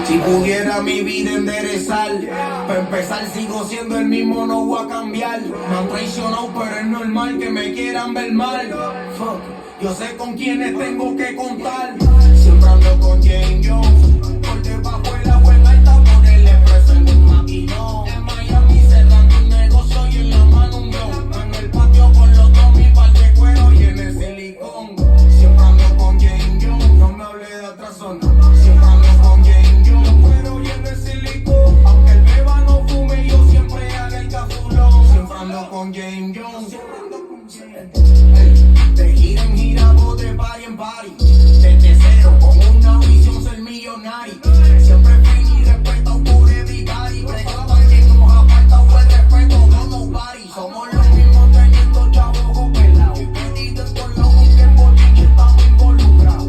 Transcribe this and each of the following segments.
Si pudiera mi vida enderezar, para empezar sigo siendo el mismo, no voy a cambiar. Me han traicionado, pero es normal que me quieran ver mal. Fuck, yo sé con quiénes tengo que contar. Siempre ando con Jane Jones, por debajo de la buena alta, por el expreso en un maquinón. En Miami cerrando un negocio y en la mano un blon. En el patio con los dos, mi par de cuero y en el silicón. Siempre ando con Jane Jones, no me hable de otra zona. Siempre ando con Jane Jones, cuero y en el silicón. Aunque el beba no fume, yo siempre haga el cazulón. Siempre ando con Jane Jones. De gira en gira, de party en party. Desde cero, con una visión ser millonario. Siempre fui y respetado por everybody. Pregado a quien nos aparta o el respeto, no nobody. Somos los mismos teniendo chavos pelados. Perdido en todos lados, aunque en bochinche estamos involucrados.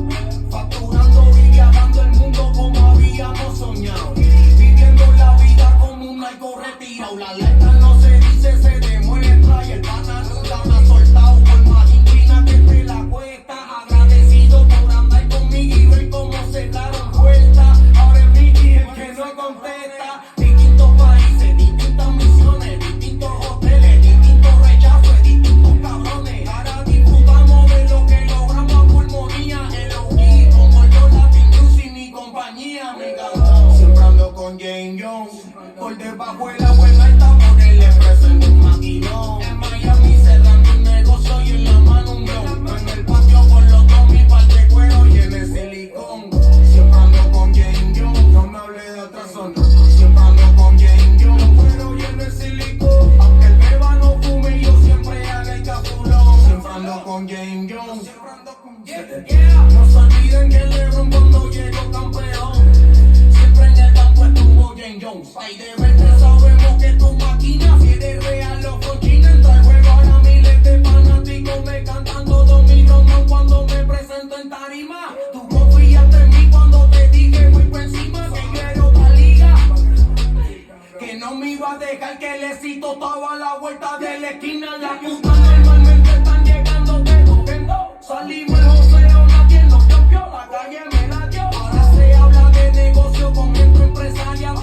Facturando y viajando el mundo como habíamos soñado. Viviendo la vida como un narco retirado. La letra no se dice, se demuestra. Y el pana nunca me ha soltado. Por más inclina que te la cuesta. Agradecido por andar conmigo y ver cómo cerraron puertas. Ahora es Mickey el que no contesta. Distintos países, distintas misiones, distintos hoteles, distintos rechazos, distintos cabrones. Ahora disfrutamos de lo que logramos a pulmonía. El OG, como yo, Latin Music, mi compañía, mi cabrón. Siempre ando con Jane Jones, por debajo de la buena alta, por el expreso en un maquinón. En Miami cerrando un negocio y en la mano un blon. En el patio con los dos, mi par de cuero y en el silicón. Siempre ando con Jane Jones, no me hable de otra zona. Siempre ando con Jane Jones, cuero y en el silicón. Aunque el beba no fume, yo siempre haga el cazulón. Siempre ando con Jane Jones. No se olviden que el LeBron cuando llegó campeón. Siempre en el campo estuvo Jane Jones. Ay, de verte sabemos que tu máquina, si eres real o cochina, entra al juego. Ahora miles de fanáticos me cantan todos mis nombres cuando me presento en tarima. Tú confiaste en mí cuando te dije muy por encima que yo era otra liga. Que no me iba a dejar, que el éxito estaba a la vuelta de la esquina. Las putas normalmente están llegando, pero salimos el joseo, nadie nos cambió, la calle me la dio. Ahora se habla de negocio con entro empresaria,